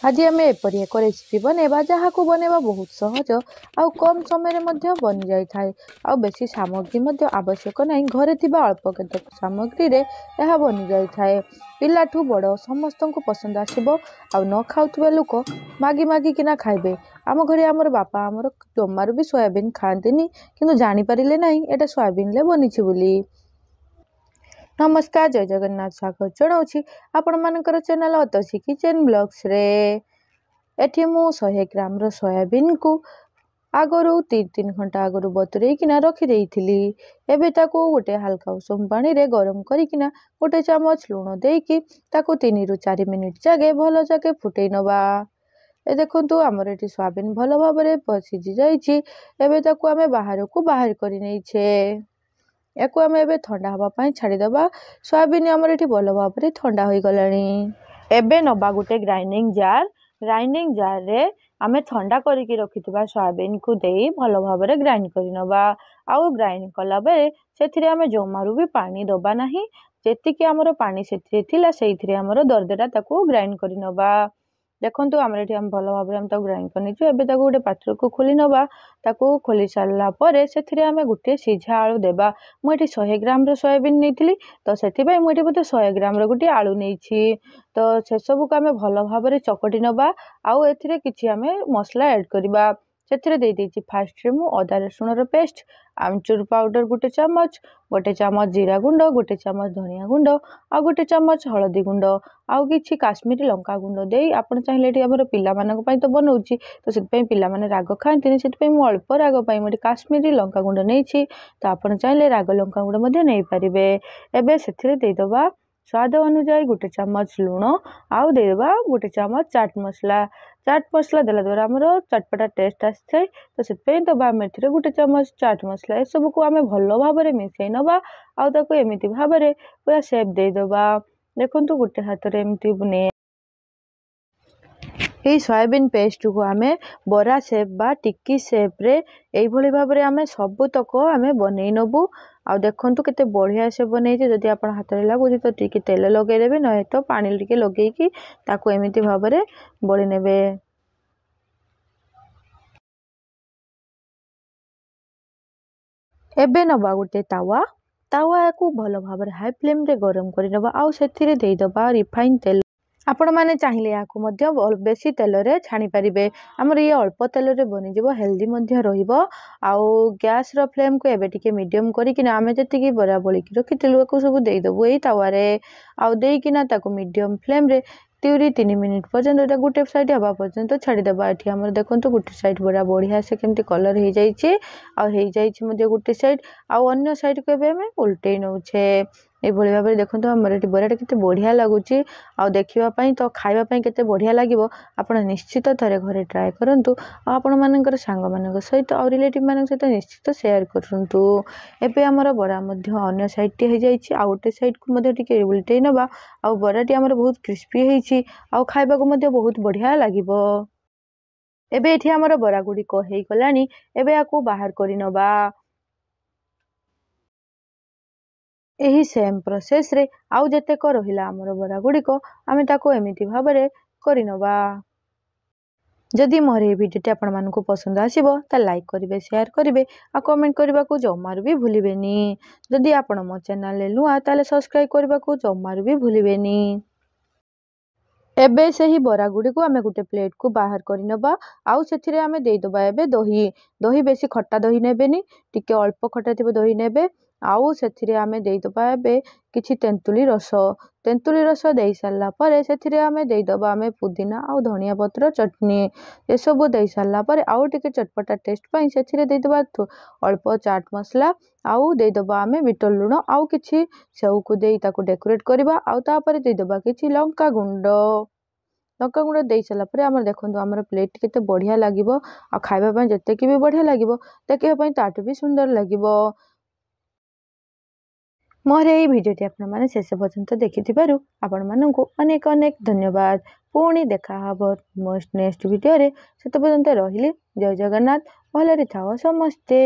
आज आम एपरी एक रेसिपी बनवा जहाँ को बनवा बहुत सहज आउ कम समय बनी जाए आ बेसी सामग्री आवश्यक नहीं घरे थिबा अल्प केतक सामग्री रे यह बनी जाए पिलाठू बड़ समस्त को पसंद आसो आ न खाऊे लोक मागी मागी किना खाइबे। आम घरे आमर बापा आमर जमारू भी सोयाबीन खाआंतीनी किंतु जानी पारिले नहीं एटा सोयाबीन ले बनी बोली। नमस्कार जय जगन्नाथ स्वागत जनाऊँ आपण मानकर चैनल अतसी किचन ब्लॉग्स रे। एठी मु 100 ग्राम रो सोयाबीन को आगरू 3 घंटा आगरू बतुरे किना रखी देइथिली। एबे ताको गोटे हल्का उषुम पानी रे गरम करिकिना गोटे चमच लूण देकी ताको 3 रु 4 मिनिट जागे भल जागे फुटई नबा। ए देखंतु हमर एठी सोयाबीन भल भाबरे सिझी जाइछि। एबे ताको आमे बाहर को बाहर करि नैछे। याकू आम एबे ठंडा हवा छाड़ीदबा। सोयाबीन आमर एठी भल भाबरे ठंडा होई गलानी। एबे नबा गोटे ग्राइंडिंग जार रे आमे ठंडा करिकी रखिथिबा सोयाबीन को देई भल भाबरे ग्राइंड करि नबा। आउ ग्राइंड कला बेले सेथिरे आमे जमारू भी पानी दबा नाही। जेतिकी आमर पानी सेथिरे थिला सेइथिरे आमर दरदेरा ताको ग्राइंड करि नबा। देखंतु आमर एठी हम भल भाबरे हम ताको ग्राइंड करनिछु। एबे ताको गोटे पात्र को खोली नबा। ताको खोली सारला परे सेथिरे आमे गोटे सिझा आलू देबा। मु एठी 100 ग्राम रो सोयाबीन नेइथिली तो सेथि पई मु एठी बोते 100 ग्राम रो गोटे आलू नेइछि। तो से सब को आमे भल भाबरे चकटी नबा। आउ एथिरे किछि आमे मसला ऐड करबा। सेथिरे देइ देइछि फास्ट रे मु अदा रसुण रो पेस्ट, आमचूर पाउडर गोटे चामच जीरा गुंड, गोटे चामच धनिया गुंड, आ गोटे चामच हळदी गुंड, आउ किछि काश्मीरी लंका गुंड देई आपण चाहिले एठी हमर पिला मानक पई तो बनौछि तो सेति पई पिला माने राग खांतिनि सेति पई मु अल्प राग पई मु काश्मीरी लंका गुंड नेइछि। तो आपण चाहिले राग लंका गुंड मध्ये नै परिबे। एबे सेथिरे देइ दबा स्वाद अनुसार गोटे चामच लूण, आउ देइ दबा गोटे चामच चाट मसला देला द्वारा हमर चटपटा टेस्ट आसे। तो सेति पई दबा मेथिरे गोटे चामच चाट मसला ए सब को आमे भलो भाबरे मिसै नबा। आउ ताको एमिति भाबरे पूरा शेप देइ दबा। देखंतु गोटे हाथ रे एमिति बुने এই सोयाबीन पेस्ट को आमे बरा शेप बा टिक्की शेप रे एई भली भाबरे आमे सब तक आमे बनै नबु। आ देखंतु केते बढ़िया से बनैछि। जदि आपण हाथ रे लागुछि तो टिके तेल लगे देबे नै तो पानी टिके लगेकी ताको एमिति भाबरे बळी नेबे। एबे नबा गोटे तावा को भल भाबरे हाई फ्लेम रे गरम करि नबा। आउ सेथिरे देइ दबा रिफाइन तेल। आपण माने चाहिले याकू मध्य बेसी तेल रे छाणी परिबे। हमर ये अल्प तेल रे बनि जिवो हेल्दी मध्य रहिबो। आउ गैस रो फ्लेम को एबे टिके मीडियम करि किना आमे जतिकी बरा बळी कि रखितिलु को सब देइ दबो एई तावा रे। आउ देइ किना ताको मीडियम फ्लेम रे 3 मिनिट पर्यंत एटा गोटे साइड हवा पर्यंत छाड़ी दबा। एठी हमर देखंतु गोटे साइड बड़ा बढ़िया से केमती कलर हे जाइछि आ हे जाइछि मध्य गोटे साइड आउ अन्य साइड को एबे हमें उल्टै नउछे। ए भली भाबरे देखंतु हमर एठी बराटा केते बढ़िया लागुछि आ देखिबा पई तो खाइबा पई केते बढ़िया लागिवो। आपण निश्चित थरे घरे ट्राई करंतु आ आपण मानकर सांग मानक सहित और रिलेटिव मानक सहित निश्चित शेयर करंतु। एबे हमर बड़ा मध्य अन्य साइड टी हे जाइछि आ गोटे साइड को मध्य टिके उल्टै नबा। आ बराटी हमर बहुत क्रिस्पी हेछि आ खाइबा को मध्य बहुत बढ़िया लागिवो। एबे एठी हमर बरा गुडी को हेइ गलानी। एबे आकू बाहर करि नबा। एही सेम प्रोसेस रे आउ जेते को रहिला हमर बरा गुडी को आमे ताको एमिति भाबरे करि नबा। जदि मोर ए भिडियोटी आपण मानकु पसंद आसीबो त लाइक करिवे, शेयर करिवे आ कमेंट करबा को जमारू भी भूलिबेनी। जदि आपण मो चैनल ले नुआ ताले सब्सक्राइब करबा को जमारू भी भूलिबेनी। एबे सही बरा गुडी को आमे गुटे प्लेट को बाहर करि नबा। आउ सेथिरे आमे देइ दबा एबे दही बेसी खट्टा दही नेबेनी, टिके अल्प खट्टा थिबो दही नेबे। आउ सेथिरे आमे देइ दबा एबे किछि तेंतुली रस देइ सारला परे सेथिरे आमे देइ दबा आमे पुदीना आउ धनिया पत्र चटनी ए सब देइ सारला परे आउ टिके चटपटा टेस्ट पई सेथिरे देइ दबा अल्प चाट मसला आउ देइ दबा आमे बिट लूण आउ किछि सेउ को देइ ताको डेकोरेट करबा। आउ ता परे देइ दबा किछि लंका गुंड देइ सारला परे हमर देखंतु हमर प्लेट केते बढ़िया लागिवो आ खाइबा पई जते कि भी बढ़िया लागिवो, देखिबा पई ताटु भी सुंदर लागिवो। मोर एई भिडियोटी आपण माने शेष पर्यंत देखिथिबारु आपण माननकु अनेक अनेक धन्यवाद। पुणी देखा हबो नेक्स्ट भिडियो रे। सेत पर्यंत रहिली जय जगन्नाथ। भलरे थाओ समस्ते।